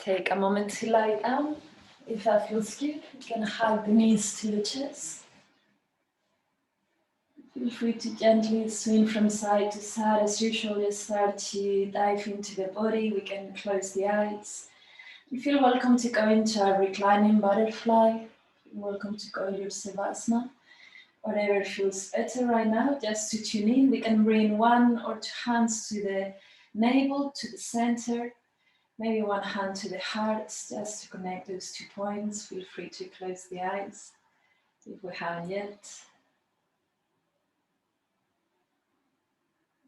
Take a moment to lie down. If that feels good, you can hug the knees to the chest. Feel free to gently swing from side to side. As usual, you start to dive into the body. We can close the eyes. You feel welcome to go into a reclining butterfly. You're welcome to go to Savasana. Whatever feels better right now, just to tune in. We can bring one or two hands to the navel, to the center. Maybe one hand to the heart, just to connect those 2 points. Feel free to close the eyes if we haven't yet.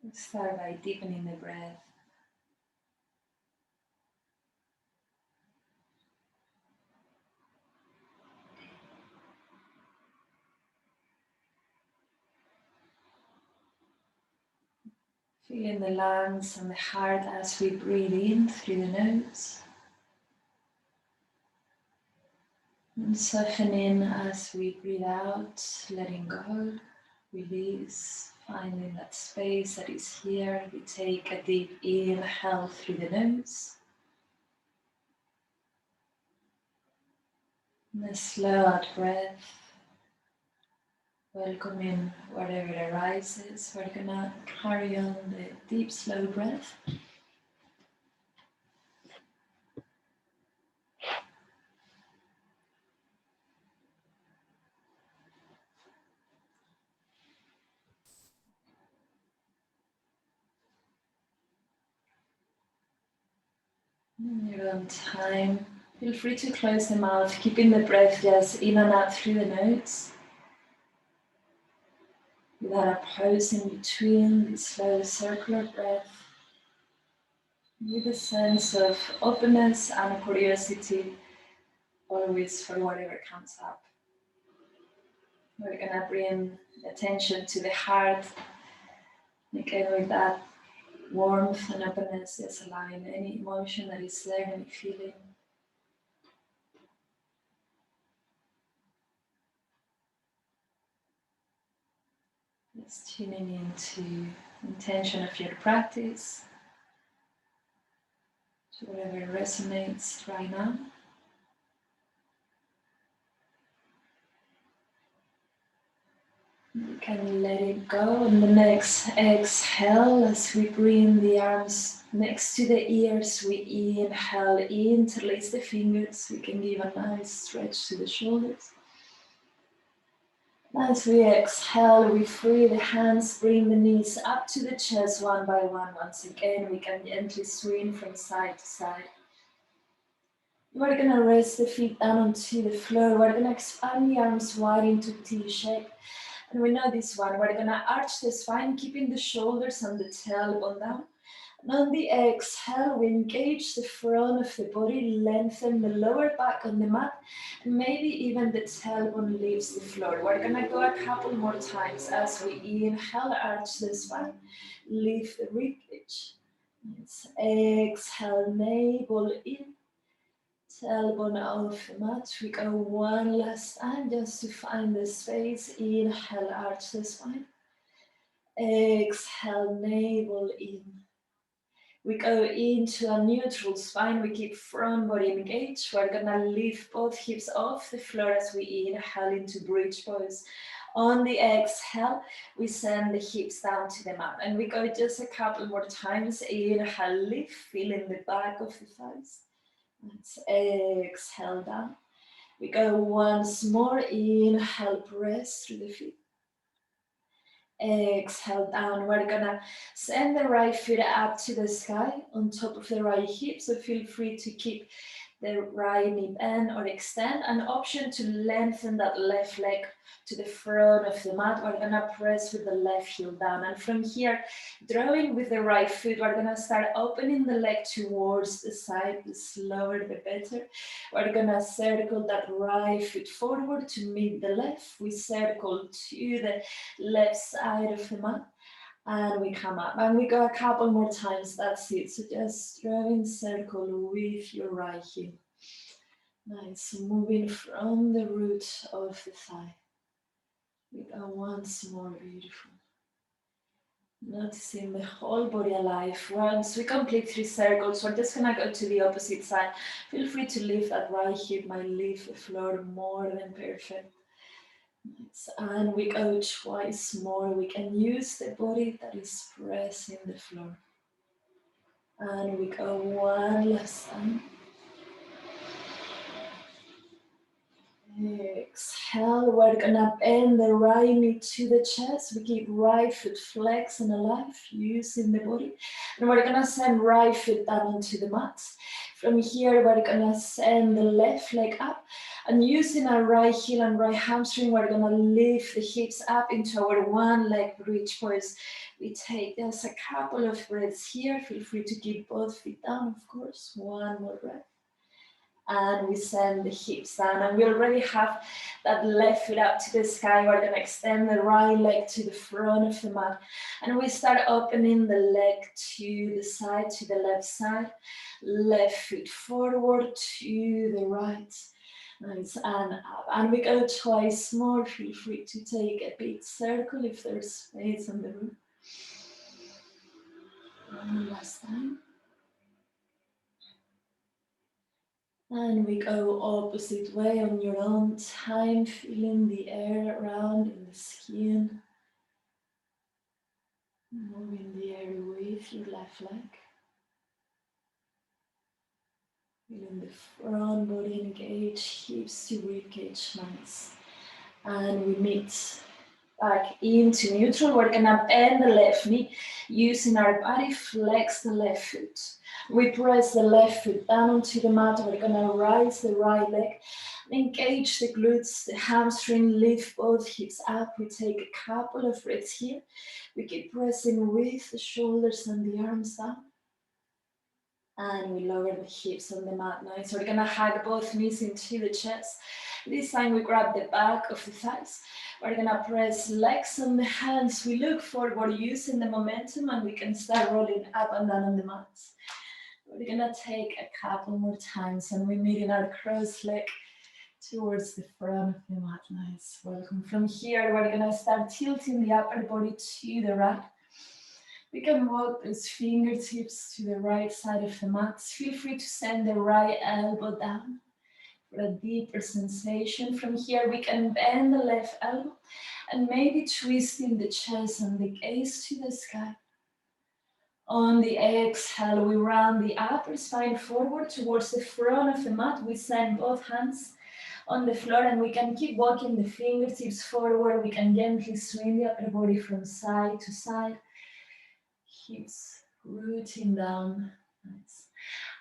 Let's start by deepening the breath. Feeling the lungs and the heart as we breathe in through the nose. And softening as we breathe out, letting go, release, finding that space that is here. We take a deep inhale through the nose. And a slow out breath. Welcoming whatever arises. We're gonna carry on the deep, slow breath. In your own time, feel free to close the mouth, keeping the breath just in and out through the nose. Without a pause in between, the slow circular breath. With a sense of openness and curiosity, always for whatever comes up. We're gonna bring attention to the heart, again with that warmth and openness, just allowing any emotion that is there, any feeling. Just tuning into the intention of your practice, to whatever resonates right now. You can let it go on the next exhale as we bring the arms next to the ears. We inhale, interlace the fingers. We can give a nice stretch to the shoulders. As we exhale, we free the hands, bring the knees up to the chest one by one. Once again, we can gently swing from side to side. We're gonna rest the feet down onto the floor. We're gonna expand the arms wide into T shape. And we know this one. We're gonna arch the spine, keeping the shoulders and the tailbone down. And on the exhale, we engage the front of the body, lengthen the lower back on the mat, and maybe even the tailbone leaves the floor. We're gonna go a couple more times as we inhale, arch the spine, lift the ribcage. Let's exhale, navel in, tailbone off the mat. We go one last time just to find the space. Inhale, arch the spine. Exhale, navel in. We go into a neutral spine. We keep front body engaged. We're gonna lift both hips off the floor as we inhale into bridge pose. On the exhale, we send the hips down to the mat. And we go just a couple more times. Inhale, lift, feeling the back of the thighs. Let's exhale down. We go once more. Inhale, press through the feet. Exhale down. We're gonna send the right foot up to the sky on top of the right hip. So feel free to keep the right knee bend or extend. An option to lengthen that left leg to the front of the mat. We're gonna press with the left heel down. And from here, drawing with the right foot, we're gonna start opening the leg towards the side. The slower, the better. We're gonna circle that right foot forward to meet the left. We circle to the left side of the mat. And we come up and we go a couple more times. That's it. So just drawing circle with your right heel. Nice. Moving from the root of the thigh. We go once more. Beautiful. Noticing the whole body alive. Once we complete 3 circles, we're just gonna go to the opposite side. Feel free to lift that right hip, might leave the floor more than perfect. And we go twice more. We can use the body that is pressing the floor. And we go one last time. Exhale, we're gonna bend the right knee to the chest. We keep right foot flexed and alive, using the body. And we're gonna send right foot down onto the mat. From here, we're gonna send the left leg up. And using our right heel and right hamstring, we're gonna lift the hips up into our one leg bridge pose. We take just a couple of breaths here. Feel free to keep both feet down, of course. One more breath. And we send the hips down, and we already have that left foot up to the sky. We're going to extend the right leg to the front of the mat, and we start opening the leg to the side, to the left side, left foot forward to the right. Nice, and up, and we go twice more. Feel free to take a big circle if there's space on the room. One last time. And we go opposite way on your own time, feeling the air around in the skin, moving the air with your left leg, feeling the front body engage, hips to ribcage, nice. And we meet back into neutral. We're gonna bend the left knee, using our body, flex the left foot. We press the left foot down onto the mat. We're gonna rise the right leg, engage the glutes, the hamstring, lift both hips up. We take a couple of breaths here. We keep pressing with the shoulders and the arms down. And we lower the hips on the mat now. So we're gonna hug both knees into the chest. This time we grab the back of the thighs. We're gonna press legs on the hands. We look forward using the momentum, and we can start rolling up and down on the mat. We're gonna take a couple more times, and we meet in our cross leg towards the front of the mat. Nice, welcome. From here, we're gonna start tilting the upper body to the right. We can walk those fingertips to the right side of the mat. Feel free to send the right elbow down for a deeper sensation. From here, we can bend the left elbow and maybe twisting the chest and the gaze to the sky. On the exhale, we round the upper spine forward towards the front of the mat. We send both hands on the floor, and we can keep walking the fingertips forward. We can gently swing the upper body from side to side. Hips rooting down. Nice.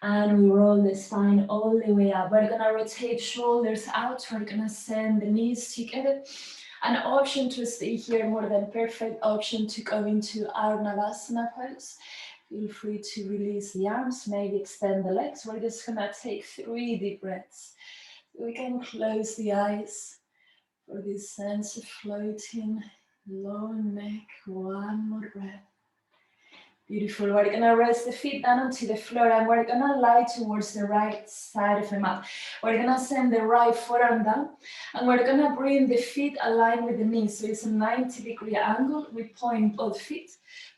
And we roll the spine all the way up. We're gonna rotate shoulders out. We're gonna send the knees together. An option to stay here, more than perfect option to go into our Navasana pose. Feel free to release the arms, maybe extend the legs. We're just gonna take 3 deep breaths. We can close the eyes for this sense of floating, long neck. One more breath. Beautiful. We're gonna rest the feet down onto the floor, and we're gonna lie towards the right side of the mat. We're gonna send the right forearm down, and we're gonna bring the feet aligned with the knees. So it's a 90-degree angle. We point both feet.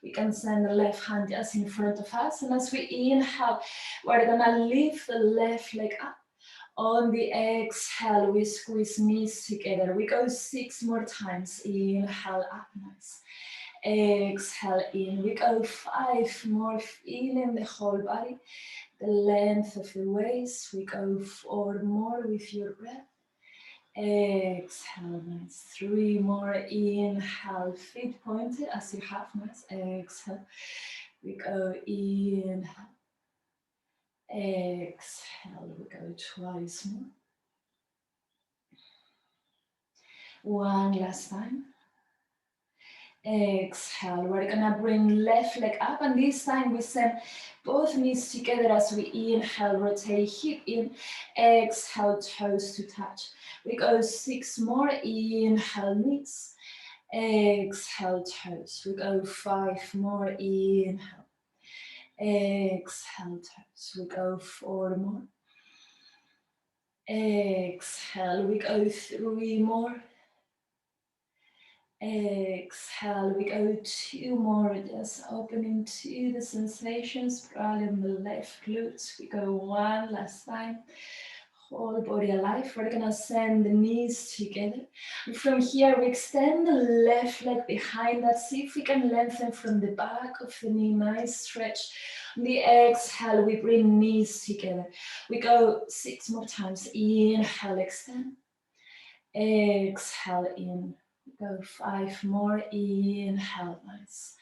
We can send the left hand just in front of us. And as we inhale, we're gonna lift the left leg up. On the exhale, we squeeze knees together. We go 6 more times. Inhale up, nice. Exhale in. We go 5 more, feeling the whole body, the length of the waist. We go 4 more with your breath. Exhale, nice. 3 more. Inhale, feet pointed as you have, nice. Exhale. We go inhale. Exhale. We go twice more. One last time. Exhale. We're gonna bring left leg up, and this time we send both knees together as we inhale, rotate hip in, exhale, toes to touch. We go 6 more. Inhale, knees, exhale, toes. We go 5 more. Inhale, exhale, toes. We go 4 more. Exhale. We go 3 more. Exhale, we go 2 more, just opening to the sensations, probably on the left glutes. We go 1 last time. Whole body alive. We're gonna send the knees together. And from here, we extend the left leg behind us. See if we can lengthen from the back of the knee. Nice stretch. On the exhale, we bring knees together. We go 6 more times. Inhale, extend. Exhale, in. Go 5 more. Inhale, nice.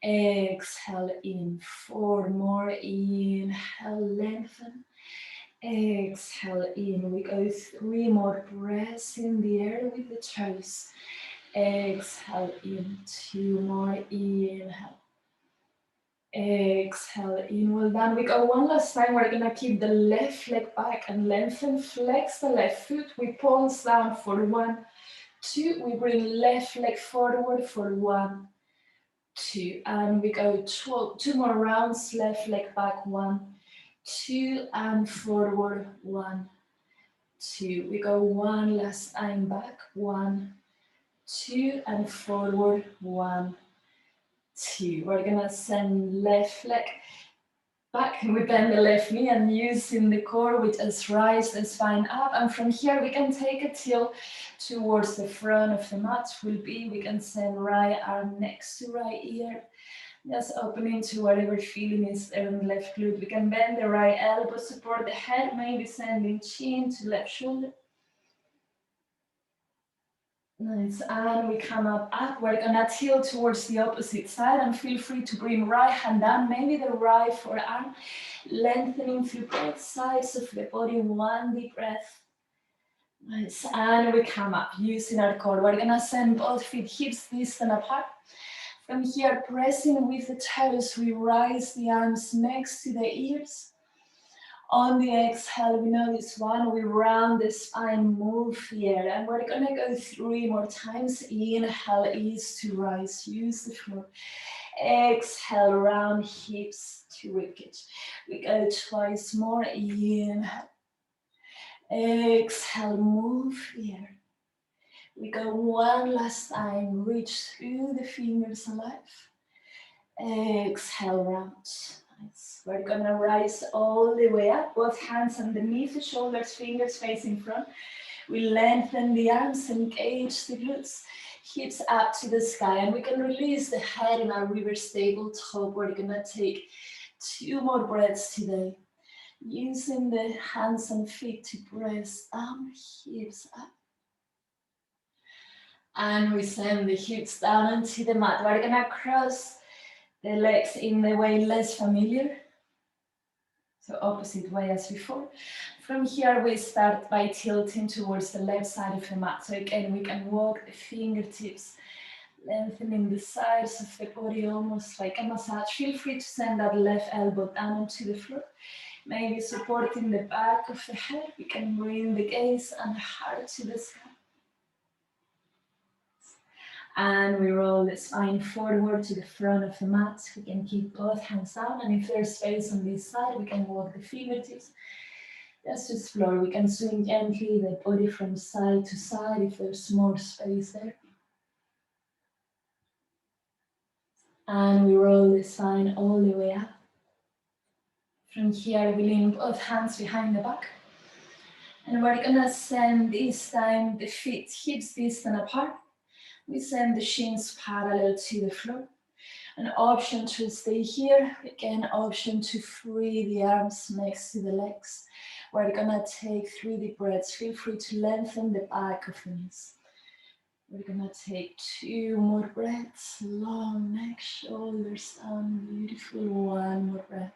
Exhale, in. 4 more. Inhale, lengthen. Exhale, in. We go 3 more breaths in the air with the toes. Exhale, in. 2 more. Inhale. Exhale, in. Well done. We go 1 last time. We're gonna keep the left leg back and lengthen. Flex the left foot. We palms down for 1, 2. We bring left leg forward for 1, 2. And we go 2 more rounds. Left leg back. 1, 2, and forward. 1, 2. We go 1 last time back. 1, 2, and forward. 1, 2. We're gonna send left leg back, and we bend the left knee and using the core, we just rise the spine up. And from here, we can take a tilt towards the front of the mat. We can send right arm next to right ear. Just opening to whatever feeling is there on the left glute. We can bend the right elbow, support the head, maybe sending chin to left shoulder. Nice, and we come up. We're gonna tilt towards the opposite side and feel free to bring right hand down, maybe the right forearm, lengthening through both sides of the body. 1 deep breath. Nice, and we come up using our core. We're gonna send both feet hips distant apart. From here, pressing with the toes, we rise the arms next to the ears. On the exhale, we know this one, we round the spine, move here, and we're gonna go 3 more times. Inhale is to rise, use the floor. Exhale, round hips to ribcage. We go twice more. Inhale. Exhale, move here. We go 1 last time, reach through the fingers alive. Exhale, round. Nice. We're gonna rise all the way up, both hands underneath the shoulders, fingers facing front. We lengthen the arms, engage the glutes, hips up to the sky, and we can release the head in our reverse tabletop. We're gonna take 2 more breaths today, using the hands and feet to press down, hips up. And we send the hips down onto the mat. We're gonna cross the legs in the way less familiar. So opposite way as before. From here, we start by tilting towards the left side of the mat. So again, we can walk the fingertips, lengthening the sides of the body, almost like a massage. Feel free to send that left elbow down onto the floor. Maybe supporting the back of the head. We can bring the gaze and heart to the sky. And we roll the spine forward to the front of the mat. We can keep both hands down, and if there's space on this side, we can walk the fingertips. Just to explore, we can swing gently the body from side to side if there's more space there. And we roll the spine all the way up. From here, we lean both hands behind the back. And we're gonna send this time the feet hips distant apart. We send the shins parallel to the floor. An option to stay here. Again, option to free the arms next to the legs. We're gonna take 3 deep breaths. Feel free to lengthen the back of the knees. We're gonna take 2 more breaths. Long neck, shoulders down. Beautiful. 1 more breath.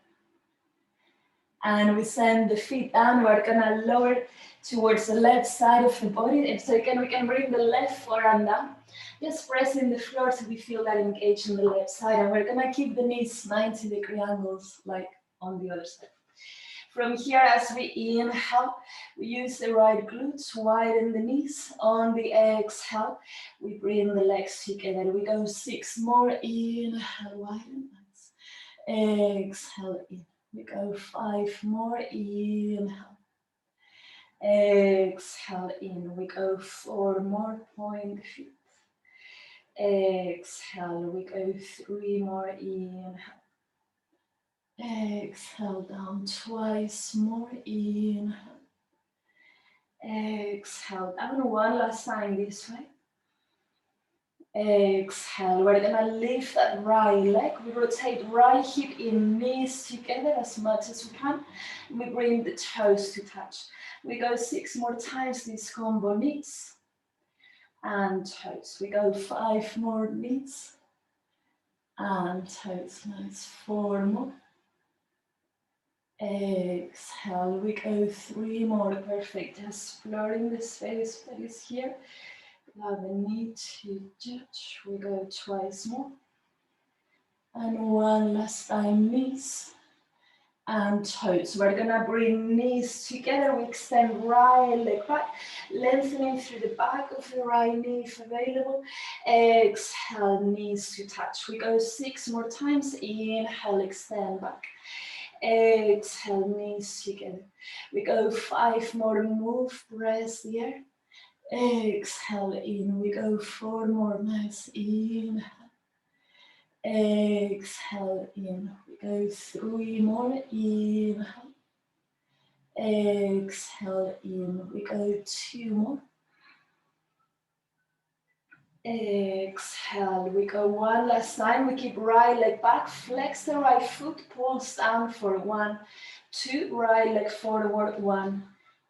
And we send the feet down. We're gonna lower towards the left side of the body. So again, we can bring the left forearm down. Just pressing the floor so we feel that engage on the left side. And we're gonna keep the knees 90-degree angles like on the other side. From here, as we inhale, we use the right glutes, widen the knees. On the exhale, we bring the legs together. We go 6 more. Inhale, widen. Exhale, in. We go 5 more. Inhale. Exhale, in. We go 4 more. Point the feet. Exhale, we go 3 more, inhale. Exhale, down twice more, inhale. Exhale, down one last time this way. Exhale, we're gonna lift that right leg. We rotate right hip in, knees together as much as we can. We bring the toes to touch. We go 6 more times this combo, knees and toes. We go 5 more, knees and toes. Nice, 4 more. Exhale, we go 3 more, perfect. Just exploring the space that is here. Without the need to judge. We go twice more. And one last time, knees and toes. We're gonna bring knees together. We extend right leg back, lengthening through the back of the right knee if available. Exhale, knees to touch. We go 6 more times. Inhale, extend back. Exhale, knees together. We go 5 more, move, press the air. Exhale in, we go 4 more, nice, inhale. Exhale in, we go 3 more, inhale. Exhale in, we go 2 more. Exhale, we go one last time. We keep right leg back, flex the right foot, pulse down for 1, 2, right leg forward, 1,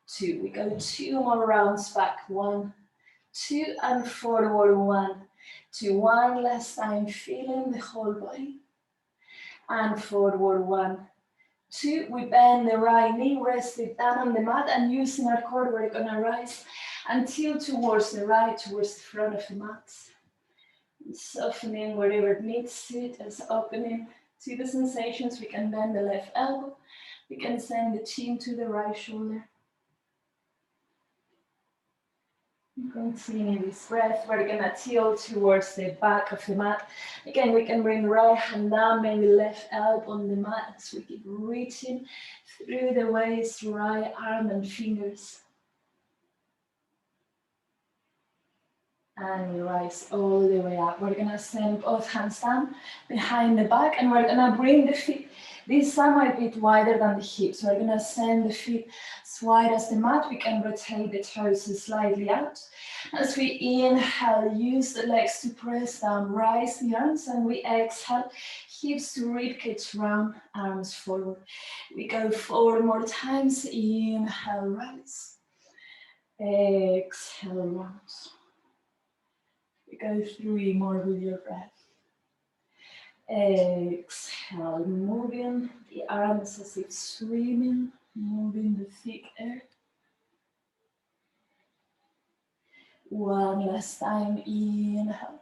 2. We go 2 more rounds back, 1, 2, and forward, 1, 2. One last time, feeling the whole body. And forward, 1, 2. We bend the right knee, rest it down on the mat, and using our core, we're gonna rise and tilt towards the right, towards the front of the mat. Softening wherever it needs to, just opening to the sensations. We can bend the left elbow. We can send the chin to the right shoulder. Continue this breath. We're gonna tilt towards the back of the mat. Again, we can bring right hand down, maybe left elbow on the mat as we keep reaching through the waist, right arm and fingers. And we rise all the way up. We're gonna send both hands down behind the back, and we're gonna bring the feet. This time might be wider than the hips. We're gonna send the feet as wide as the mat. We can rotate the toes slightly out. As we inhale, use the legs to press down, rise the arms, and we exhale, hips to ribcage round, arms forward. We go 4 more times. Inhale, rise. Exhale, round. We go 3 more with your breath. Exhale, moving the arms as if swimming, moving the thick air. One last time, inhale.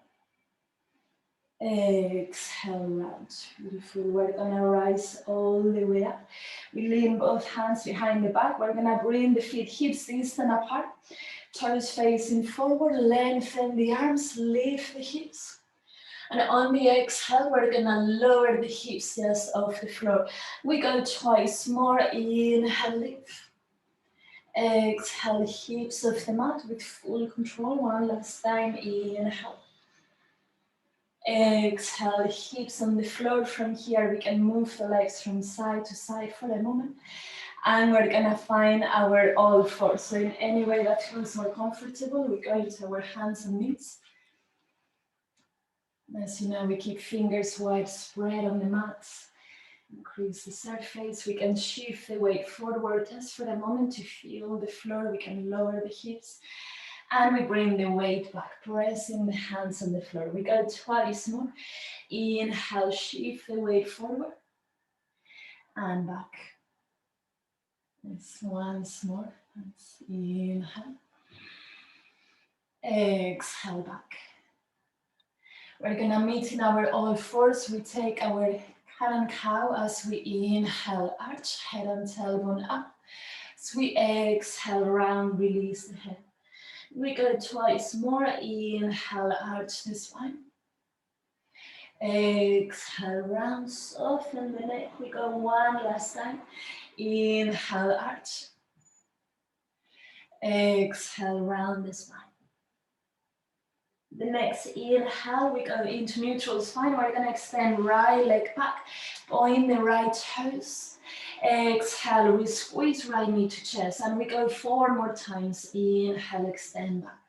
Exhale, round. Beautiful. We're gonna rise all the way up. We lean both hands behind the back. We're gonna bring the feet hips distant apart. Toes facing forward, lengthen the arms, lift the hips. And on the exhale, we're gonna lower the hips just off the floor. We go twice more, inhale, lift. Exhale, hips off the mat with full control. One last time, inhale. Exhale, hips on the floor. From here, we can move the legs from side to side for a moment. And we're gonna find our all fours. So in any way that feels more comfortable, we go into our hands and knees. As you know, we keep fingers wide spread on the mats. Increase the surface. We can shift the weight forward just for a moment to feel the floor. We can lower the hips. And we bring the weight back, pressing the hands on the floor. We go twice more. Inhale, shift the weight forward. And back. Once more. Inhale. Exhale back. We're gonna meet in our all fours. We take our cat and cow as we inhale, arch, head and tailbone up. As we exhale, round, release the head. We go twice more. Inhale, arch the spine. Exhale, round, soften the neck. We go one last time. Inhale, arch. Exhale, round the spine. The next inhale, we go into neutral spine. We're gonna extend right leg back, point the right toes. Exhale, we squeeze right knee to chest, and we go 4 more times. Inhale, extend back.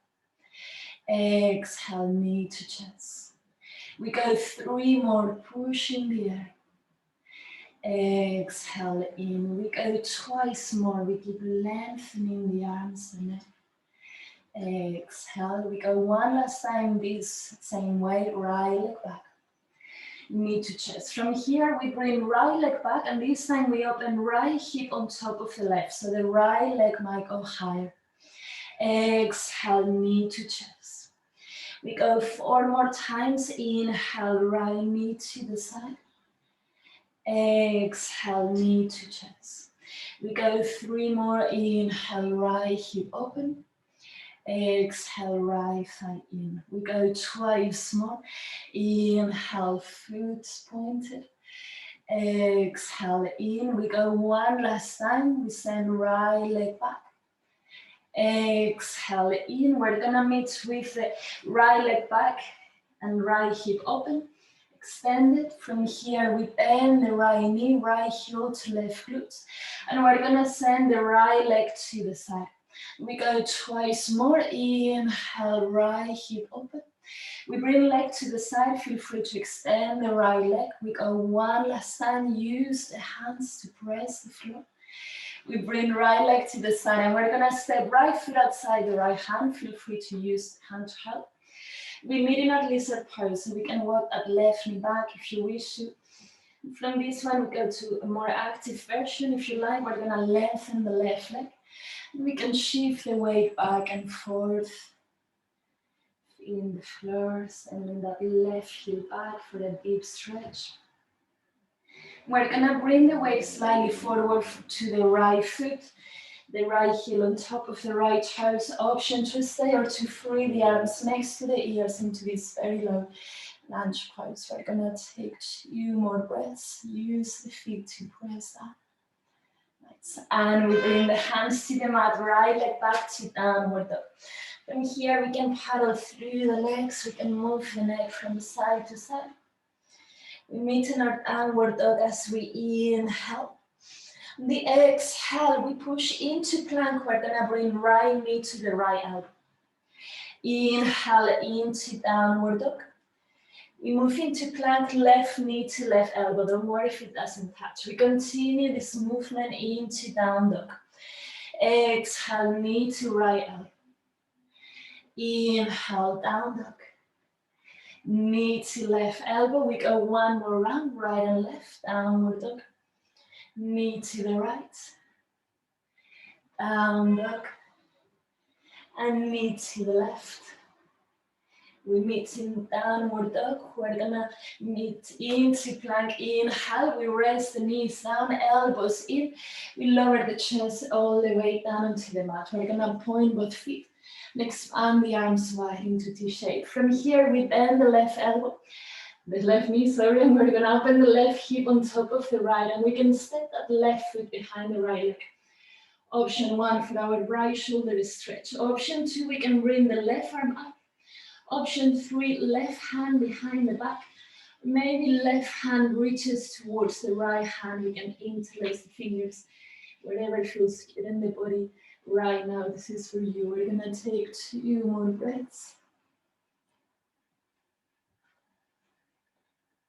Exhale, knee to chest. We go 3 more, push in the air. Exhale in, we go twice more, we keep lengthening the arms and neck. Exhale, we go 1 last time this same way, right leg back, knee to chest. From here we bring right leg back, and this time we open right hip on top of the left, so the right leg might go higher. Exhale, knee to chest. We go 4 more times, inhale, right knee to the side. Exhale, knee to chest. We go 3 more, inhale, right hip open. Exhale, right thigh in. We go twice more, inhale, foot pointed. Exhale in, we go 1 last time, we send right leg back. Exhale in, we're gonna meet with the right leg back and right hip open. Extend it. From here we bend the right knee, right heel to left glute. And we're gonna send the right leg to the side. We go twice more, inhale, right hip open. We bring leg to the side, feel free to extend the right leg. We go 1 last time, use the hands to press the floor. We bring right leg to the side, and we're gonna step right foot outside the right hand. Feel free to use the hand to help. We meet in our lizard pose, so we can walk that left knee back if you wish to. From this one, we go to a more active version. If you like, we're gonna lengthen the left leg. We can shift the weight back and forth in the floor, sending that left heel back for a deep stretch. We're gonna bring the weight slightly forward to the right foot, the right heel on top of the right toes. Option to stay or to free the arms next to the ears into this very low lunge pose. We're gonna take 2 more breaths. Use the feet to press that. Right. And we bring the hands to the mat, right leg back to downward dog. From here we can paddle through the legs. We can move the neck from side to side. We meet in our downward dog as we inhale. The exhale, we push into plank. We're gonna bring right knee to the right elbow. Inhale into downward dog. We move into plank, left knee to left elbow. Don't worry if it doesn't touch. We continue this movement into down dog. Exhale, knee to right elbow. Inhale, down dog. Knee to left elbow. We go 1 more round, right and left, downward dog. Knee to the right, down dog, and knee to the left. We meet in downward dog. We're gonna meet into plank. Inhale, we rest the knees down, elbows in. We lower the chest all the way down onto the mat. We're gonna point both feet and expand the arms wide into T-shape. From here, we bend the left elbow, the left knee, sorry, and we're gonna open the left hip on top of the right, and we can step that left foot behind the right leg. Option 1 for our right shoulder is stretch. Option 2, we can bring the left arm up. Option 3, left hand behind the back. Maybe left hand reaches towards the right hand. We can interlace the fingers wherever feels good in the body right now. This is for you. We're gonna take 2 more breaths.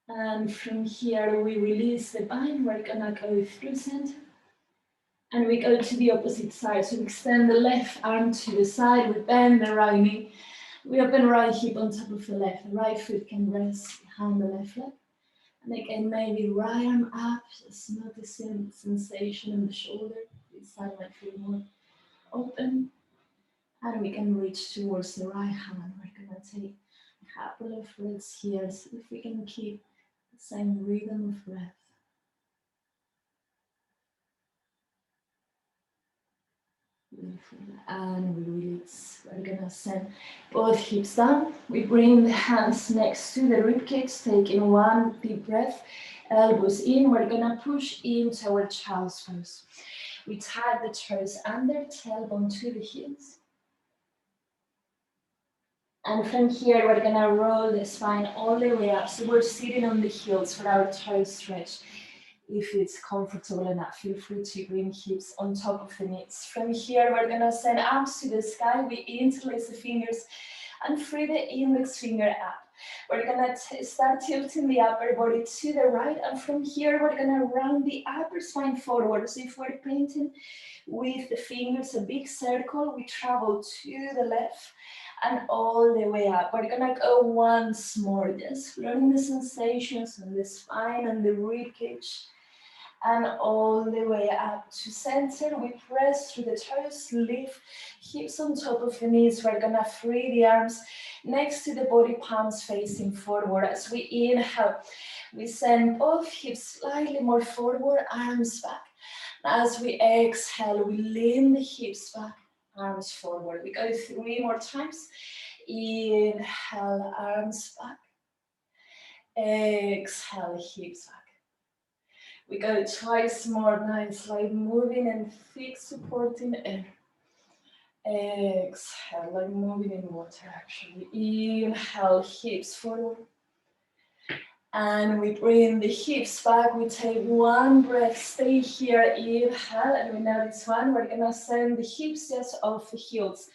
And from here, we release the bind. We're gonna go through center. And we go to the opposite side. So we extend the left arm to the side. We bend the right knee. We open right hip on top of the left. The right foot can rest behind the left leg. And again, maybe right arm up, just noticing the sensation in the shoulder. This side might feel more open. And we can reach towards the right hand. We're gonna take a couple of breaths here. See if we can keep the same rhythm of breath. Beautiful. And we release. We're gonna send both hips down. We bring the hands next to the ribcage, taking 1 deep breath. Elbows in. We're gonna push into our child's pose. We tag the toes under, tailbone to the heels. And from here, we're gonna roll the spine all the way up. So we're sitting on the heels for our toe stretch. If it's comfortable enough, feel free to bring hips on top of the knees. From here, we're gonna send arms to the sky. We interlace the fingers and free the index finger up. We're gonna start tilting the upper body to the right, and from here we're gonna round the upper spine forward. So if we're painting with the fingers a big circle, we travel to the left and all the way up. We're gonna go once more, just learning the sensations on the spine and the rib cage. And all the way up to center. We press through the toes, lift hips on top of the knees. We're gonna free the arms next to the body, palms facing forward. As we inhale, we send both hips slightly more forward, arms back. As we exhale, we lean the hips back, arms forward. We go 3 more times. Inhale, arms back. Exhale, hips back. We go twice more, nice, like moving and thick supporting air. Exhale, like moving in water actually. Inhale, hips forward. And we bring the hips back. We take one breath, stay here, inhale. And we know this one, we're gonna send the hips just off the heels.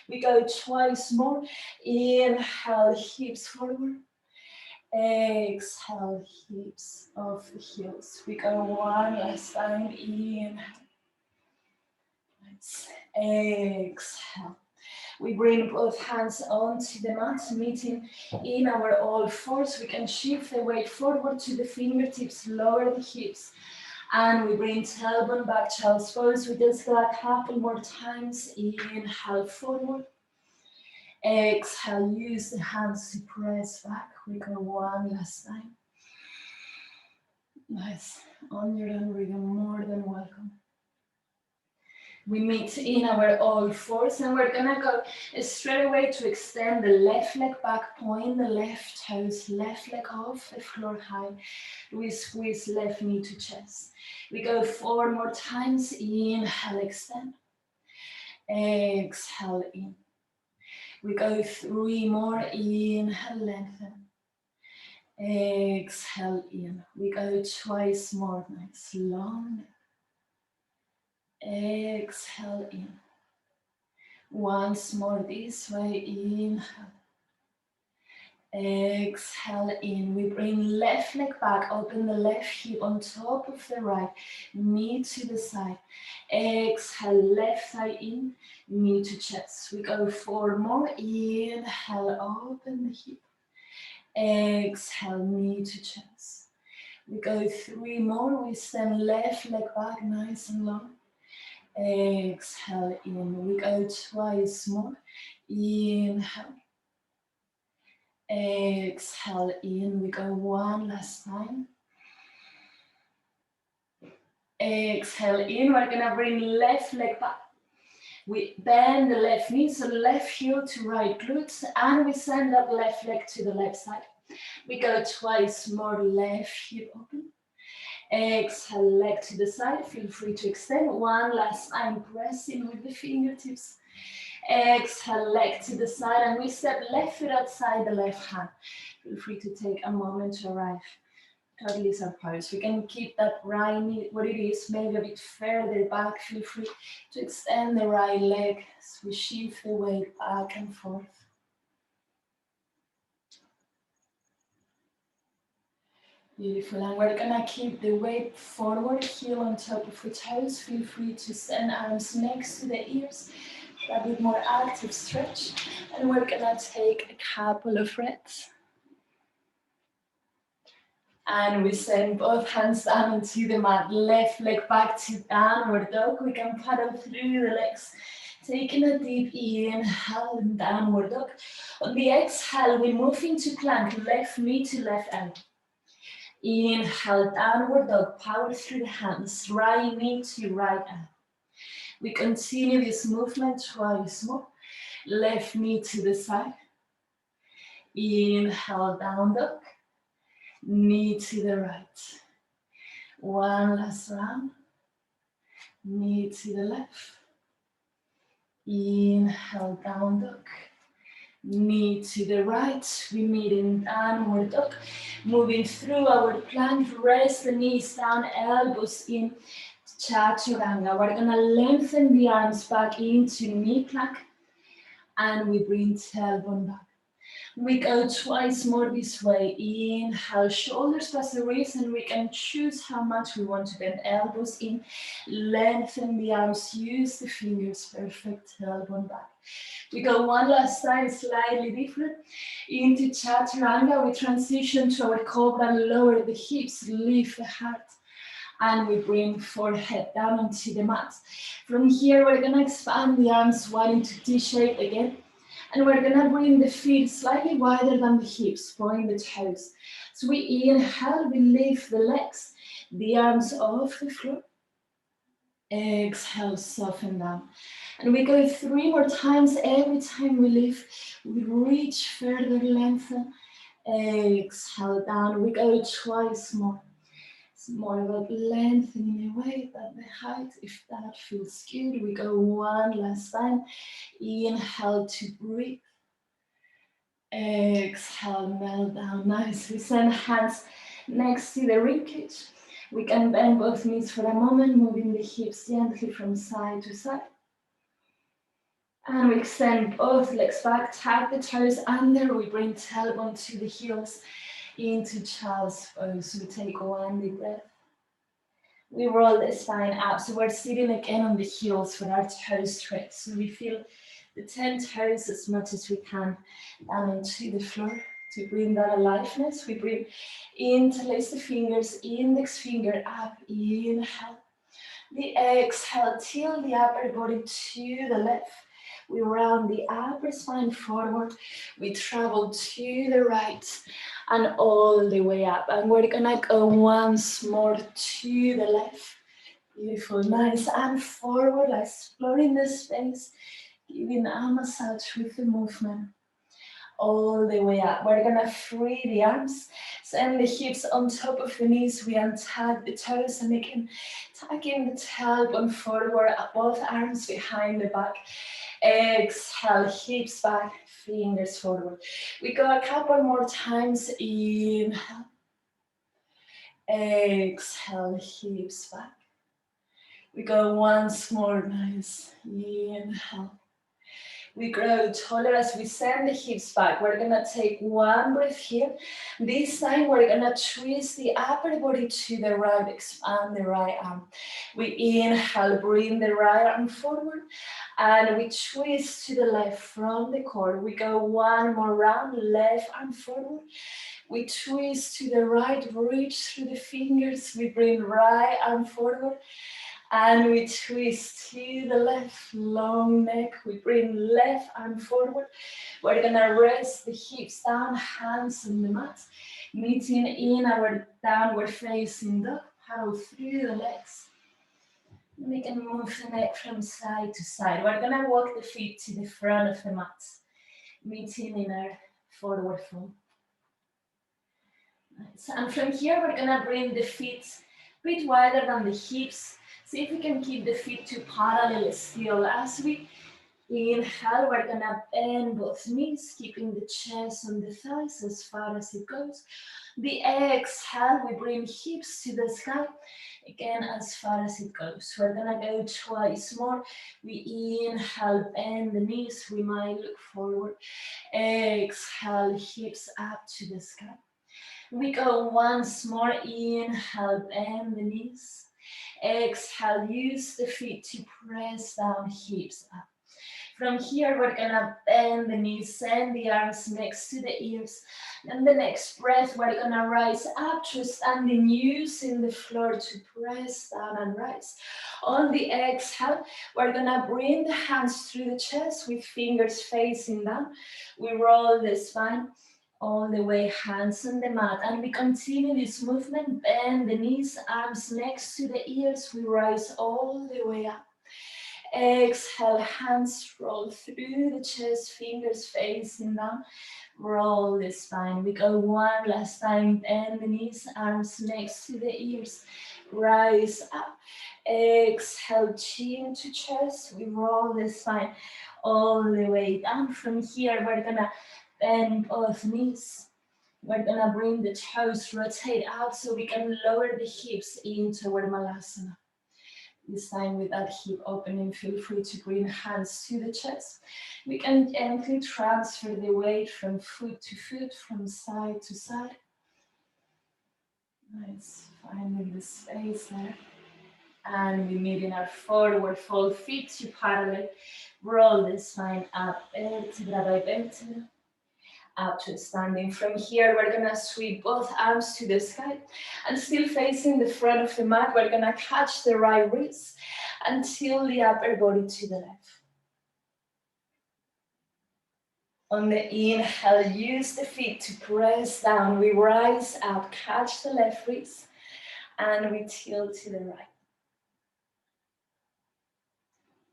We go twice more. Inhale, hips forward. Exhale, hips off the heels. We go one last time. Inhale. Nice. Exhale. We bring both hands onto the mat, meeting in our all fours. We can shift the weight forward to the fingertips, lower the hips. And we bring tailbone back, child's pose. We just go a couple more times. Inhale, forward. Exhale, use the hands to press back. We go one last time. Nice. On your own rhythm, more than welcome. We meet in our all fours, and we're gonna go straight away to extend the left leg back, point the left toes, left leg off the floor high. We squeeze left knee to chest. We go 4 more times. Inhale, extend. Exhale, in. We go 3 more. Inhale, lengthen. Exhale, in. We go twice more. Nice, long. Exhale, in. Once more this way. Inhale. Exhale, in. We bring left leg back, open the left hip on top of the right, knee to the side. Exhale, left thigh in, knee to chest. We go 4 more. Inhale, open the hip. Exhale, knee to chest. We go 3 more. We send left leg back, nice and long. Exhale, in. We go twice more. Inhale. Exhale, in. We go one last time. Exhale, in. We're gonna bring left leg back. We bend the left knee, so left heel to right glutes, and we send that left leg to the left side. We go twice more, left hip open. Exhale, leg to the side. Feel free to extend. One last time, pressing with the fingertips. Exhale, leg to the side, and we step left foot outside the left hand. Feel free to take a moment to arrive to at least our pose. We can keep that right knee what it is, maybe a bit further back. Feel free to extend the right leg as we shift the weight back and forth. Beautiful, and we're gonna keep the weight forward, heel on top of the toes. Feel free to send arms next to the ears. A bit more active stretch, and we're gonna take a couple of breaths. And we send both hands down onto the mat, left leg back to downward dog. We can paddle through the legs, taking a deep inhale and downward dog. On the exhale, we move into plank, left knee to left ankle. Inhale, downward dog, power through the hands, right knee to right ankle. We continue this movement twice more. Left knee to the side. Inhale, down dog. Knee to the right. One last round. Knee to the left. Inhale, down dog. Knee to the right, we meet in downward dog. Moving through our plank, rest the knees down, elbows in, chaturanga. We're gonna lengthen the arms back into knee plank, and we bring tailbone back. We go twice more this way. Inhale, shoulders past the wrist, and we can choose how much we want to bend. Elbows in, lengthen the arms, use the fingers, perfect, tailbone back. We go one last time, slightly different. Into chaturanga, we transition to our cobra, lower the hips, lift the heart, and we bring forehead down onto the mat. From here, we're gonna expand the arms wide into T-shape again. And we're gonna bring the feet slightly wider than the hips, point the toes. So we inhale, we lift the legs, the arms off the floor. Exhale, soften down. And we go 3 more times. Every time we lift, we reach further, lengthen. Exhale down. We go twice more. It's more about lengthening away than the height. If that feels good, we go one last time. Inhale to breathe. Exhale, melt down. Nice. We send hands next to the ribcage. We can bend both knees for a moment, moving the hips gently from side to side. And we extend both legs back, tap the toes under. We bring tailbone to the heels into child's pose. We take one deep breath. We roll the spine up. So we're sitting again on the heels for our toes stretch. So we feel the 10 toes as much as we can down onto the floor to bring that aliveness. We bring, interlace the fingers, index finger up, inhale. The exhale, tilt the upper body to the left. We round the upper spine forward. We travel to the right and all the way up. And we're gonna go once more to the left. Beautiful, nice, and forward, exploring the space, giving a massage with the movement. All the way up. We're gonna free the arms, send the hips on top of the knees. We untag the toes and again, tucking the tailbone forward, both arms behind the back. Exhale, hips back, fingers forward. We go a couple more times. Inhale. Exhale, hips back. We go once more, nice. Inhale. We grow taller as we send the hips back. We're gonna take one breath here. This time we're gonna twist the upper body to the right, expand the right arm. We inhale, bring the right arm forward, and we twist to the left from the core. We go one more round, left arm forward. We twist to the right, reach through the fingers. We bring right arm forward. And we twist to the left, long neck. We bring left arm forward. We're gonna rest the hips down, hands on the mat. Meeting in our downward facing dog. Paddle through the legs. We can move the neck from side to side. We're gonna walk the feet to the front of the mat. Meeting in our forward fold. Nice. And from here, we're gonna bring the feet a bit wider than the hips. See if we can keep the feet to parallel still. As we inhale, we're gonna bend both knees, keeping the chest on the thighs as far as it goes. The exhale, we bring hips to the sky, again as far as it goes. We're gonna go twice more. We inhale, bend the knees, we might look forward. Exhale, hips up to the sky. We go once more, inhale, bend the knees. Exhale, use the feet to press down, hips up. From here, we're gonna bend the knees, send the arms next to the ears. And the next breath, we're gonna rise up to standing, using the floor to press down and rise. On the exhale, we're gonna bring the hands through the chest with fingers facing down. We roll the spine all the way, hands on the mat, and we continue this movement. Bend the knees, arms next to the ears. We rise all the way up. Exhale, hands roll through the chest, fingers facing down. Roll the spine. We go one last time. Bend the knees, arms next to the ears. rise up. Exhale, chin to chest. We roll the spine all the way down. From here, we're gonna bend both knees. We're gonna bring the toes, rotate out so we can lower the hips into our Malasana. This time with that hip opening, feel free to bring hands to the chest. We can gently transfer the weight from foot to foot, from side to side. Nice, finding the space there. And we meet in our forward fold, feet to parallel. Roll the spine up, vertebra by vertebra. Up to standing. From here, we're gonna sweep both arms to the sky and still facing the front of the mat, we're gonna catch the right wrist and tilt the upper body to the left. On the inhale, use the feet to press down. We rise up, catch the left wrist, and we tilt to the right.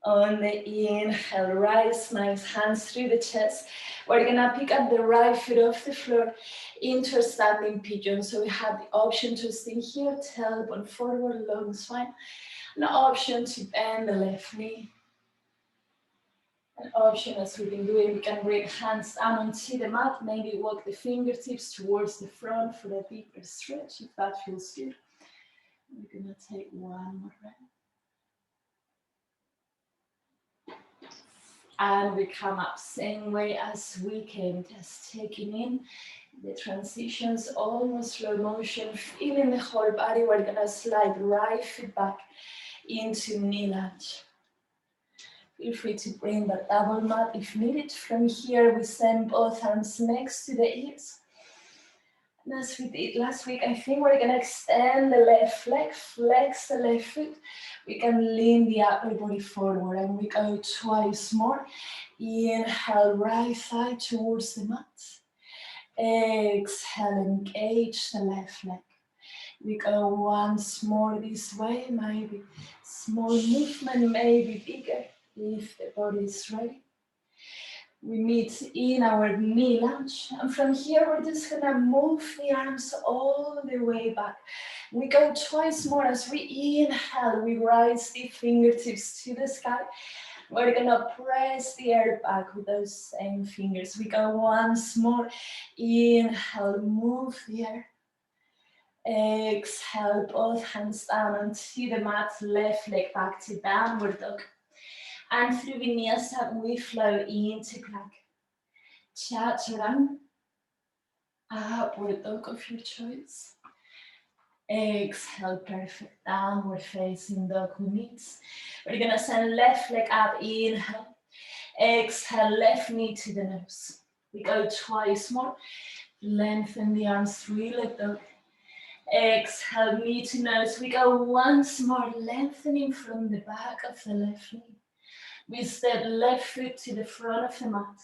On the inhale, rise, nice hands through the chest. We're gonna pick up the right foot off the floor into a standing pigeon. So we have the option to stay here, tailbone forward, long spine. An option to bend the left knee. An option, as we've been doing, we can bring hands down onto the mat, maybe walk the fingertips towards the front for a deeper stretch, if that feels good. We're gonna take one more breath. And we come up same way as we came, just taking in the transitions, almost slow motion, feeling the whole body. We're gonna slide right foot back into knee lunge. Feel free to bring that double mat if needed. From here, we send both arms next to the ears. And as we did last week, I think we're gonna extend the left leg, flex the left foot. We can lean the upper body forward and we go twice more. Inhale, right thigh towards the mat. Exhale, engage the left leg. We go once more this way, maybe small movement, maybe bigger if the body is ready. We meet in our knee lunge, and from here we're just gonna move the arms all the way back. We go twice more. As we inhale, we rise the fingertips to the sky. We're gonna press the air back with those same fingers. We go once more. Inhale, move the air. Exhale, both hands down onto the mat, left leg back to downward dog. And through Vinyasa, we flow into plank. Chaturanga, upward dog of your choice. Exhale, perfect. Downward facing dog who needs. We're gonna send left leg up, inhale. Exhale, left knee to the nose. We go twice more. Lengthen the arms, three-leg dog. Exhale, knee to nose. We go once more, lengthening from the back of the left knee. We step left foot to the front of the mat,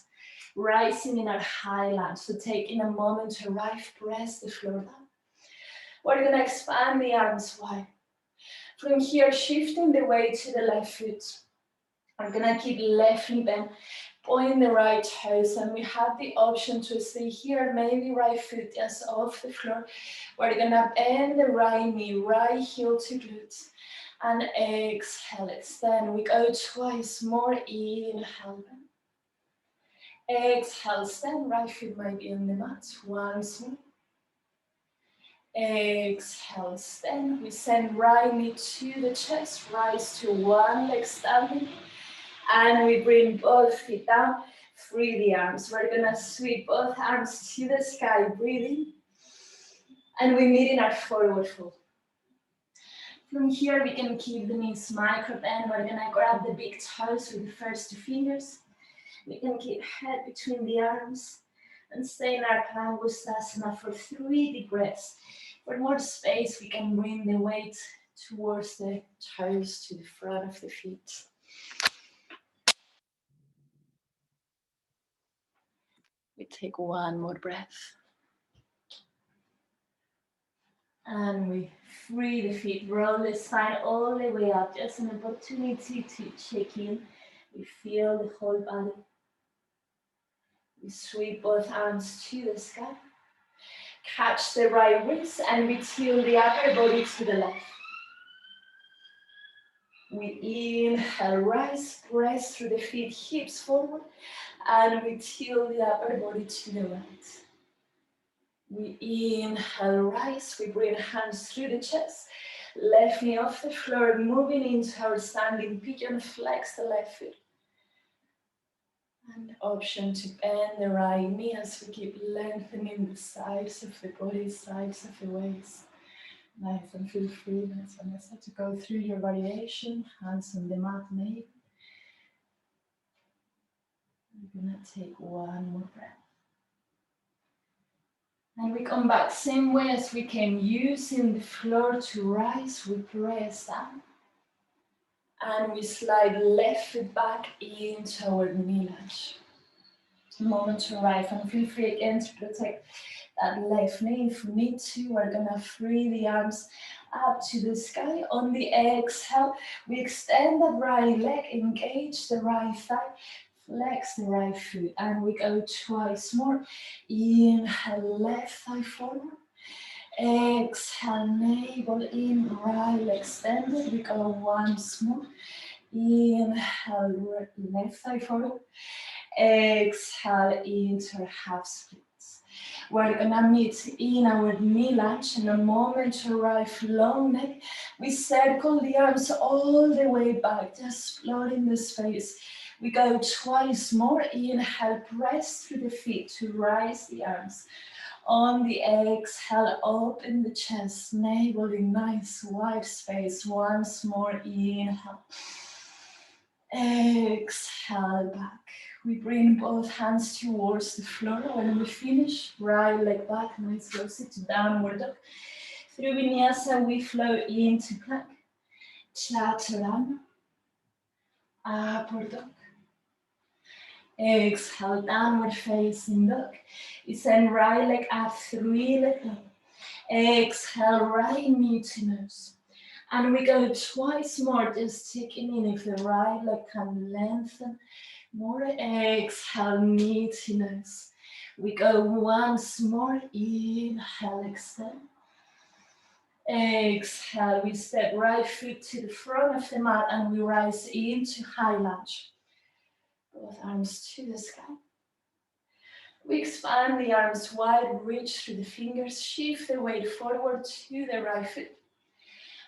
rising in our high lunge. So taking a moment to arrive, press the floor down. We're gonna expand the arms wide. From here, shifting the weight to the left foot. I'm gonna keep left knee bent, point the right toes, and we have the option to stay here, maybe right foot just off the floor. We're gonna bend the right knee, right heel to glutes. And exhale, extend. We go twice more. Inhale. Exhale, stand. Right foot might be on the mat. Once more. Exhale, stand. We send right knee to the chest. Rise to one leg standing. And we bring both feet down. Free the arms. We're gonna sweep both arms to the sky, breathing. And we meet in our forward fold. From here, we can keep the knees micro bend. We're gonna grab the big toes with the first two fingers. We can keep head between the arms and stay in our Plank-Ustasana for 3 deep breaths. For more space, we can bring the weight towards the toes to the front of the feet. We take one more breath. And we free the feet, roll the spine all the way up. Just an opportunity to check in. We feel the whole body. We sweep both arms to the sky. Catch the right wrist and we tilt the upper body to the left. We inhale, rise, press through the feet, hips forward, and we tilt the upper body to the right. We inhale, rise, we bring hands through the chest, left knee off the floor, moving into our standing pigeon, flex the left foot. And option to bend the right knee as we keep lengthening the sides of the body, sides of the waist. Nice, and feel free, Vanessa, to go through your variation, hands on the mat maybe. We're gonna take one more breath. And we come back same way as we came, using the floor to rise, we press down. And we slide left foot back into our knee lunge. Moment to arrive, and feel free again to protect that left knee. If we need to, we're gonna free the arms up to the sky. On the exhale, we extend that right leg, engage the right thigh, flex the right foot, and we go twice more. Inhale, left thigh forward. Exhale, navel in, right leg extended. We go once more. Inhale, left thigh forward. Exhale into half splits. We're gonna meet in our knee lunge. In a moment to arrive long neck, we circle the arms all the way back, just exploring the space. We go twice more. Inhale, press through the feet to rise the arms. On the exhale, open the chest, navel in nice wide space. Once more, inhale. Exhale back. We bring both hands towards the floor. When we finish, right leg back, nice closer to downward dog. Through Vinyasa, we flow into plank. Chaturanga. Upward dog. Exhale, downward facing dog. We send right leg up, three leg long. Exhale, right knee to nose. And we go twice more, just checking in if the right leg can lengthen. More. Exhale, knee to nose. We go once more. Inhale, extend. Exhale, we step right foot to the front of the mat and we rise into high lunge. Both arms to the sky. We expand the arms wide, reach through the fingers, shift the weight forward to the right foot.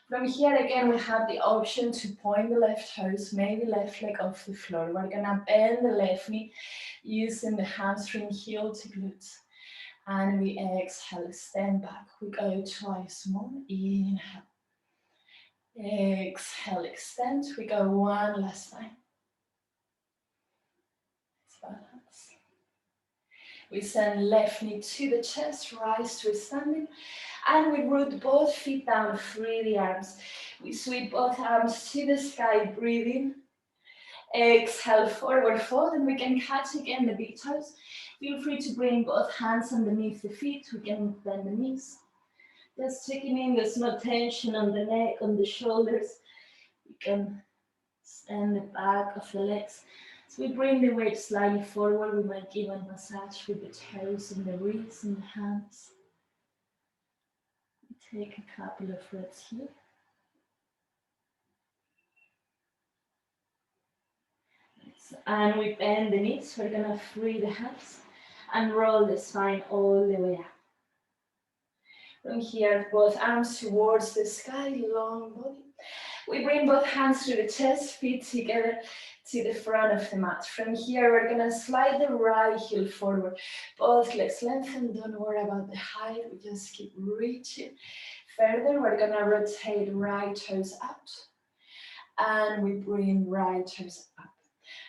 From here again, we have the option to point the left toes, maybe left leg off the floor. We're gonna bend the left knee using the hamstring heel to glutes. And we exhale, extend back. We go twice more. Inhale. Exhale, extend. We go one last time. Balance. We send left knee to the chest, rise to a standing. And we root both feet down, free the arms. We sweep both arms to the sky, breathe in. Exhale, forward fold, and we can catch again the big toes. Feel free to bring both hands underneath the feet. We can bend the knees. Just checking in, there's no tension on the neck, on the shoulders. We can extend the back of the legs. So we bring the weight slightly forward. We might give a massage with the toes and the wrists and the hands. Take a couple of breaths here. And we bend the knees. We're gonna free the hands and roll the spine all the way up. From here, both arms towards the sky, long body. We bring both hands to the chest, feet together to the front of the mat. From here, we're gonna slide the right heel forward. Both legs lengthen, don't worry about the height, we just keep reaching. Further, we're gonna rotate right toes out. And we bring right toes up.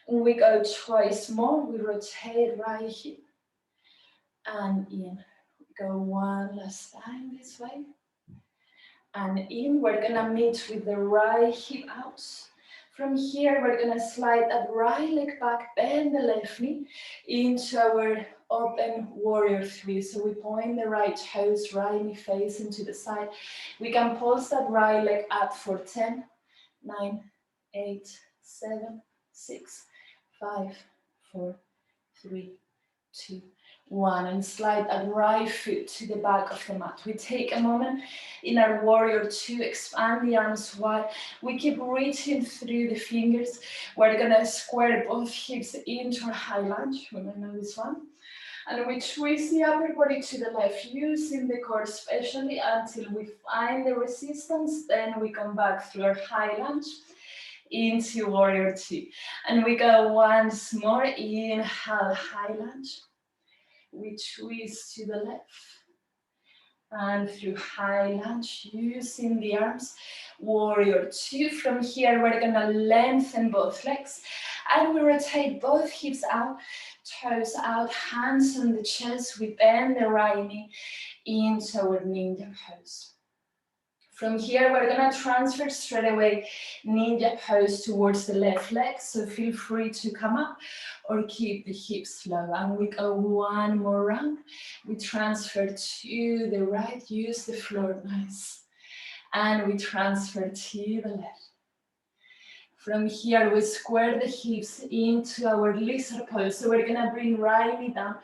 And we go twice more, we rotate right hip. And in. Go one last time this way. And in, we're gonna meet with the right hip out. From here, we're gonna slide that right leg back, bend the left knee into our open warrior three. So we point the right toes, right knee facing to the side. We can pulse that right leg up for 10, 9, 8, 7, 6, 5, 4, 3, 2, 1, and slide that right foot to the back of the mat. We take a moment in our warrior to expand the arms wide. We keep reaching through the fingers. We're gonna square both hips into our high lunge. We might know this one. And we twist the upper body to the left, using the core especially until we find the resistance. Then we come back through our high lunge into warrior 2. And we go once more, inhale, high lunge. We twist to the left. And through high lunge, using the arms, warrior 2. From here, we're gonna lengthen both legs. And we rotate both hips out, toes out, hands on the chest. We bend the right knee into our ninja pose. From here, we're gonna transfer straight away ninja pose towards the left leg. So feel free to come up or keep the hips low. And we go one more round. We transfer to the right, use the floor, nice. And we transfer to the left. From here, we square the hips into our lizard pose. So we're gonna bring right knee down,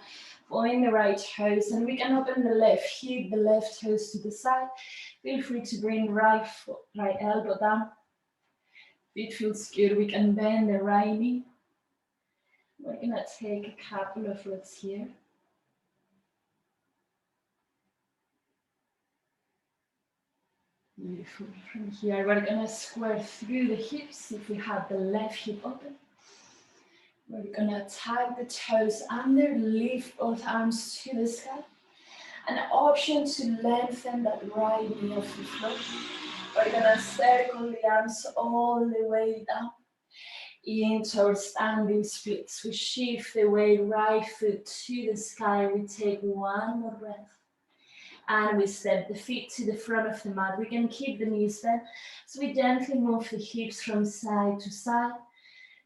point the right toes, and we can open the left hip, the left toes to the side. Feel free to bring right foot, right elbow down. If it feels good, we can bend the right knee. We're gonna take a couple of breaths here. Beautiful. From here, we're gonna square through the hips if we have the left hip open. We're gonna tag the toes under, lift both arms to the sky. An option to lengthen that right knee off the floor. We're gonna circle the arms all the way down into our standing splits. We shift the weight, right foot to the sky. We take one more breath. And we step the feet to the front of the mat. We can keep the knees bent. So we gently move the hips from side to side.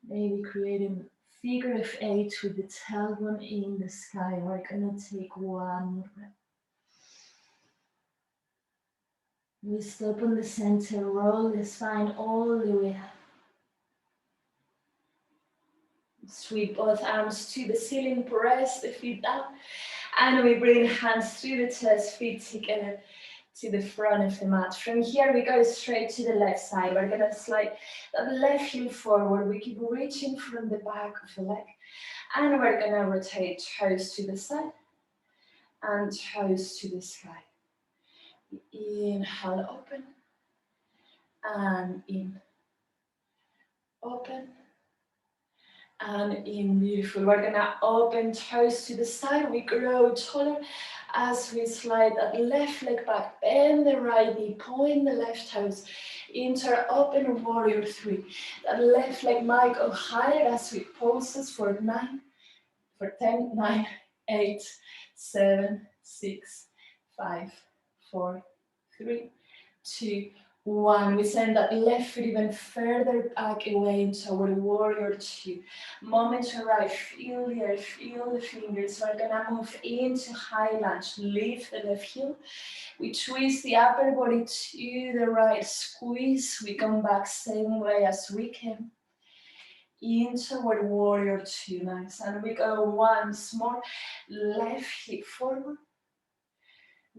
Maybe creating a figure of 8 with the tailbone in the sky. We're gonna take one more breath. We stop on the center, roll the spine all the way up. Sweep both arms to the ceiling, press the feet down. And we bring hands through the chest, feet together to the front of the mat. From here, we go straight to the left side. We're gonna slide that left heel forward. We keep reaching from the back of the leg. And we're gonna rotate toes to the side and toes to the sky. Inhale, open. And in. Open. And in, beautiful. We're gonna open toes to the side. We grow taller as we slide that left leg back. Bend the right knee, point the left toes into our open warrior 3. That left leg might go higher as we poses for 10, 9, 8, 7, 6, 5, 4, 3, 2, 1. We send that left foot even further back away into our warrior 2. Moment to arrive, feel the air, feel the fingers. We're gonna move into high lunge. Lift the left heel. We twist the upper body to the right. Squeeze. We come back same way as we came. Into our warrior 2. Nice. And we go once more. Left hip forward.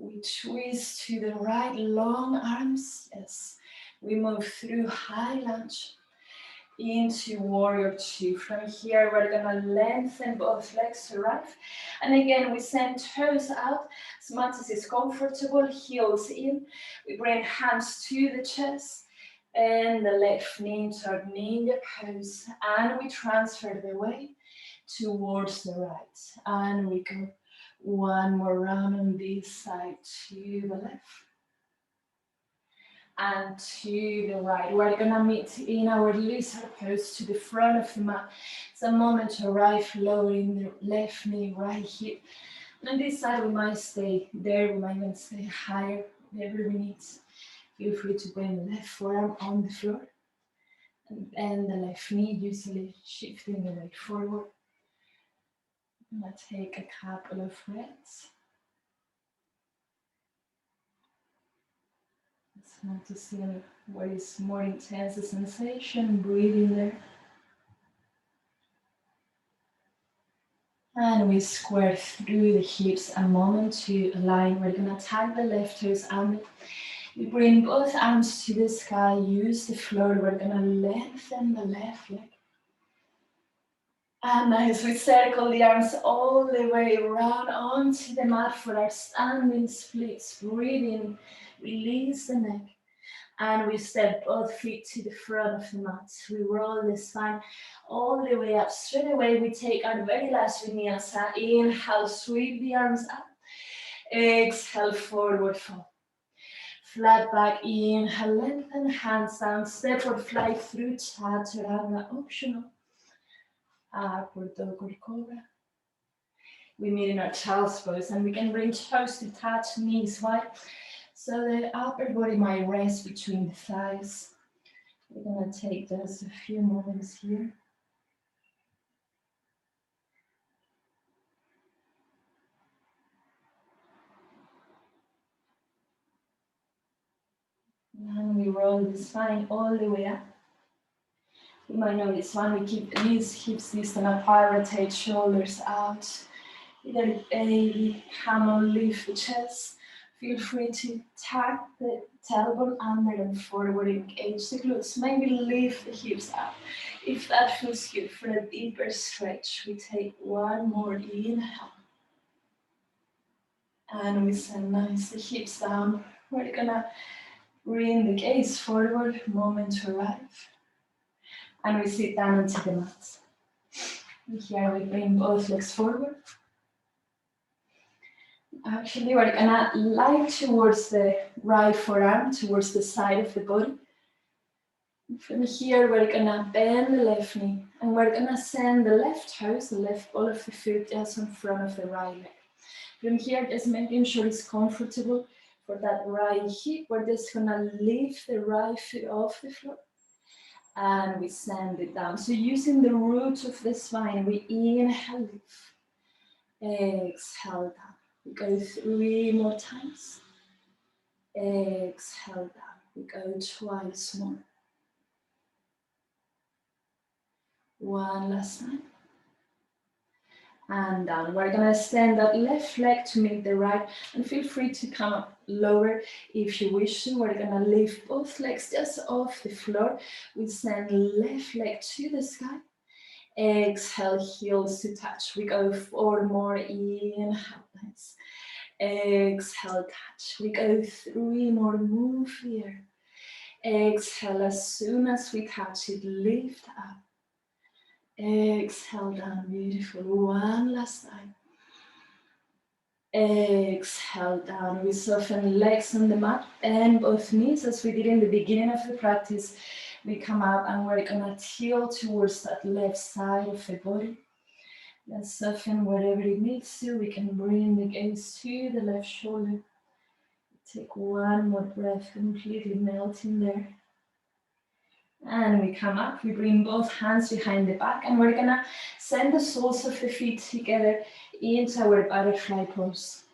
We twist to the right, long arms, yes. We move through high lunge into warrior 2. From here, we're gonna lengthen both legs to right. And again, we send toes out as much as is comfortable, heels in. We bring hands to the chest and the left knee into our ninja pose. And we transfer the weight towards the right. And we go one more round on this side to the left and to the right. We're gonna meet in our lizard pose to the front of the mat. It's a moment to arrive, lowering the left knee, right hip. And on this side, we might stay there, we might even stay higher, whatever we need. Feel free to bring the left forearm on the floor and bend the left knee, usually shifting the weight forward. I'm gonna take a couple of breaths. It's not to see what is more intense the sensation, breathing there. And we square through the hips a moment to align. We're gonna tag the left toes under. We bring both arms to the sky, use the floor. We're gonna lengthen the left leg. And as we circle the arms all the way around onto the mat for our standing splits, breathe in, release the neck. And we step both feet to the front of the mat. We roll the spine all the way up. Straight away, we take our very last vinyasa. Inhale, sweep the arms up. Exhale, forward fold. Flat back, inhale, lengthen hands down. Step or fly through chaturanga, optional. Upward dog or cobra. We meet in our child's pose, and we can bring toes to touch, knees wide. So the upper body might rest between the thighs. We're gonna take just a few moments here. And we roll the spine all the way up. You might notice when we keep the knees, hips distant apart, rotate shoulders out. Either baby, camel, lift the chest. Feel free to tap the tailbone under and forward, engage the glutes. Maybe lift the hips up. If that feels good, for a deeper stretch, we take one more inhale. And we send nice the hips down. We're gonna bring the gaze forward, moment to arrive. And we sit down onto the mat. And here we bring both legs forward. Actually, we're gonna lie towards the right forearm, towards the side of the body. From here, we're gonna bend the left knee, and we're gonna send the left toes, the left ball of the foot, just in front of the right leg. From here, just making sure it's comfortable for that right hip. We're just gonna lift the right foot off the floor, and we send it down. So using the roots of the spine, we inhale, lift, exhale down. We go 3 more times. Exhale down. We go twice more. One last time. And down. We're gonna extend that left leg to meet the right, and feel free to come up lower if you wish to. We're gonna lift both legs just off the floor. We send left leg to the sky. Exhale, heels to touch. We go 4 more. Inhale, nice. Exhale, touch. We go 3 more. Move here. Exhale, as soon as we touch it, lift up. Exhale down, beautiful. One last time. Exhale down. We soften legs on the mat and both knees as we did in the beginning of the practice. We come up and we're gonna tilt towards that left side of the body. Let's soften wherever it needs to. We can bring the gaze to the left shoulder. Take one more breath, completely melting there. And we come up, we bring both hands behind the back, and we're gonna send the soles of the feet together into our butterfly pose.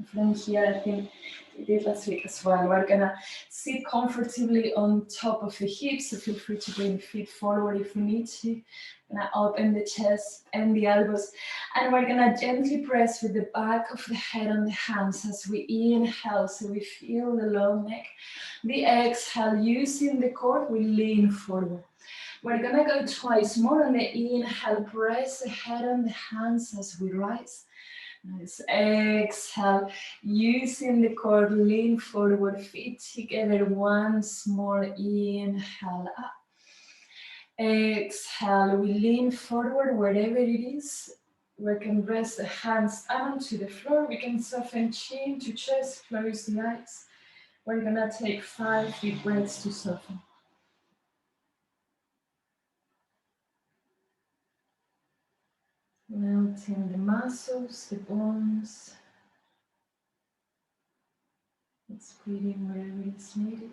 From here, I think we did last week as well. We're gonna sit comfortably on top of the hips, so feel free to bring the feet forward if we need to. Gonna open the chest and the elbows, and we're gonna gently press with the back of the head on the hands as we inhale, so we feel the long neck. The exhale, using the core, we lean forward. We're gonna go twice more on the inhale, press the head on the hands as we rise. Nice. Exhale, using the core, lean forward, feet together once more. Inhale up. Exhale, we lean forward wherever it is. We can rest the hands down to the floor. We can soften chin to chest, close the eyes. We're gonna take 5 deep breaths to soften. Melting the muscles, the bones. It's breathing wherever it's needed.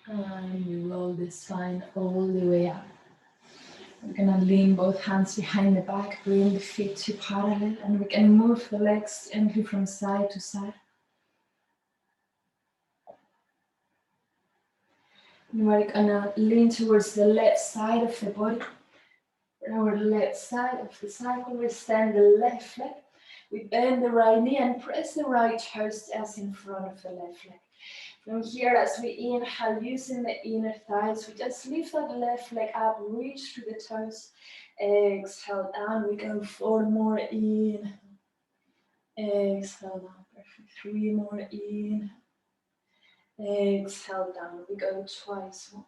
And we roll the spine all the way up. We're gonna lean both hands behind the back, bring the feet to parallel, and we can move the legs gently from side to side. We're gonna lean towards the left side of the body. On our left side of the cycle, we stand the left leg. We bend the right knee and press the right toes just in front of the left leg. From here, as we inhale, using the inner thighs, we just lift that left leg up, reach through the toes. Exhale down, we go 4 more in. Exhale down, perfect. 3 more in. Exhale down, we go twice more.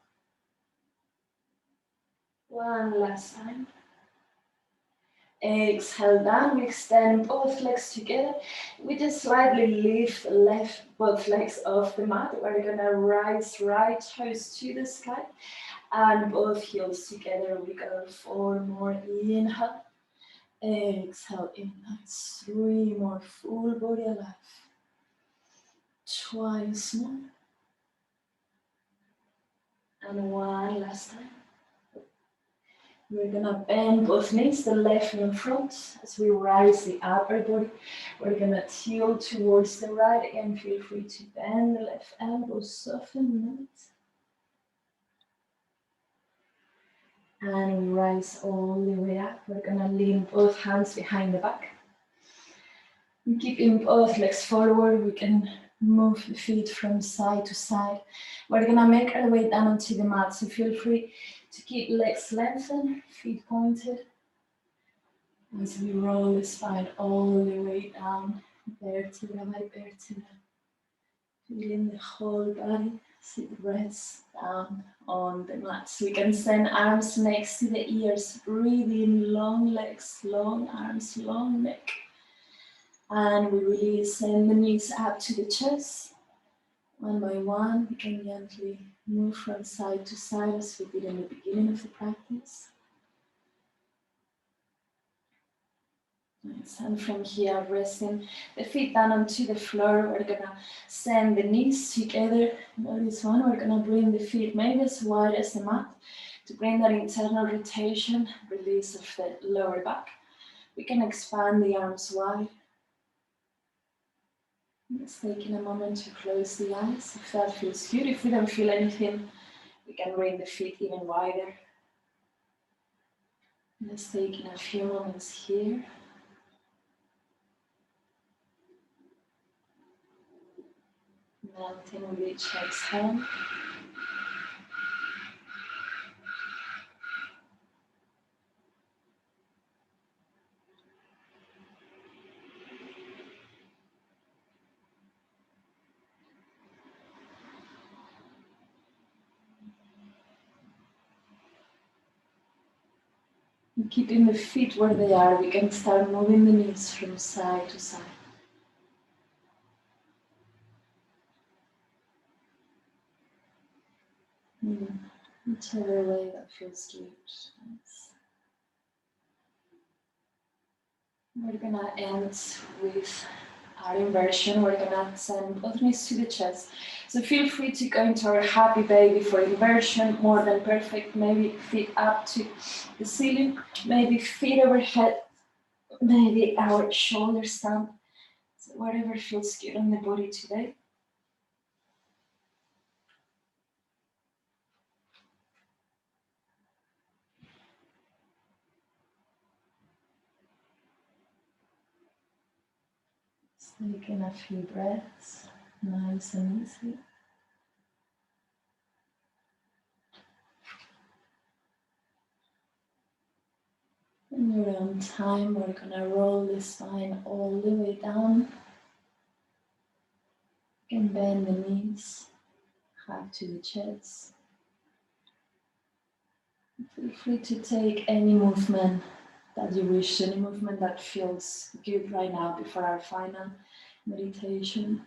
One last time. Exhale down, we extend both legs together. We just slightly lift both legs off the mat. We're gonna rise right toes to the sky and both heels together. We go 4 more inhale. Exhale in, nice. 3 more, full body alive. Twice more. And one last time. We're gonna bend both knees, the left in front. As we rise the upper body, we're gonna tilt towards the right. Again, feel free to bend the left elbow, soften it. And we rise all the way up. We're gonna lean both hands behind the back. And keeping both legs forward, we can move the feet from side to side. We're gonna make our way down onto the mat, so feel free to keep legs lengthened, feet pointed. As we roll the spine all the way down, vertebra by vertebra. Feeling the whole body as it rests down on the mat. So we can send arms next to the ears, breathe in, long legs, long arms, long neck. And we release, send the knees up to the chest. One by one, we can gently move from side to side as we did in the beginning of the practice. Nice. And from here, resting the feet down onto the floor, we're gonna send the knees together. Notice one, we're gonna bring the feet maybe as wide as the mat to bring that internal rotation, release of the lower back. We can expand the arms wide. It's taking a moment to close the eyes. If that feels good, if we don't feel anything, we can bring the feet even wider. Just taking a few moments here. Melting with each exhale. And keeping the feet where they are, we can start moving the knees from side to side. Whichever way that feels good. Nice. We're gonna end with our inversion. We're gonna send both knees to the chest. So feel free to go into our happy baby for inversion, more than perfect. Maybe feet up to the ceiling, maybe feet overhead, maybe our shoulders down. So whatever feels good on the body today. Taking a few breaths, nice and easy. In your own time, we're gonna roll the spine all the way down. You can bend the knees, half to the chest. Feel free to take any movement that you wish, any movement that feels good right now before our final meditation.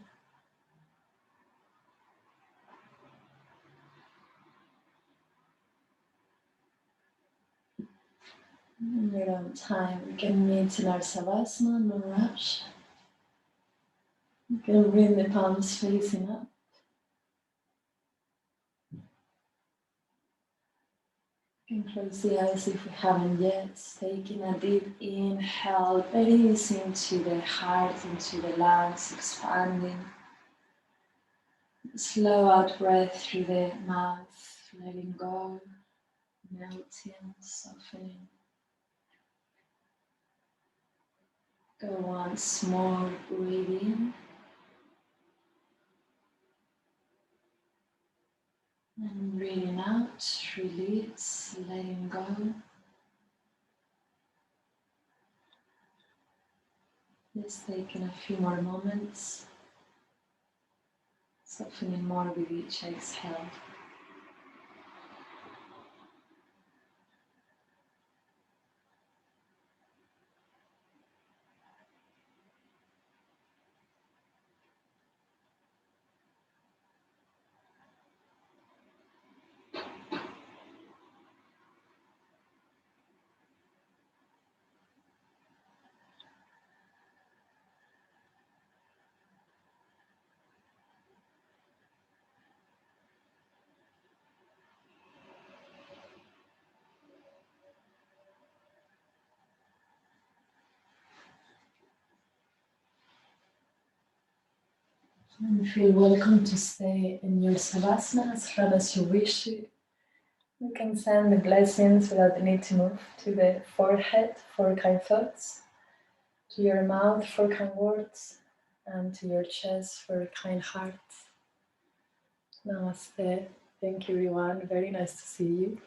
In your own time, we can meet in our Savasana, no rush. You can bring the palms facing up. You can close the eyes if we haven't yet. Taking a deep inhale, breathe into the heart, into the lungs, expanding. Slow out breath through the mouth, letting go, melting, softening. Go once more, breathing. And breathing out, release, letting go. Just taking a few more moments, softening more with each exhale. And feel welcome to stay in your Savasana as long as you wish to. You can send the blessings without the need to move to the forehead for kind thoughts, to your mouth for kind words, and to your chest for kind hearts. Namaste. Thank you, everyone. Very nice to see you.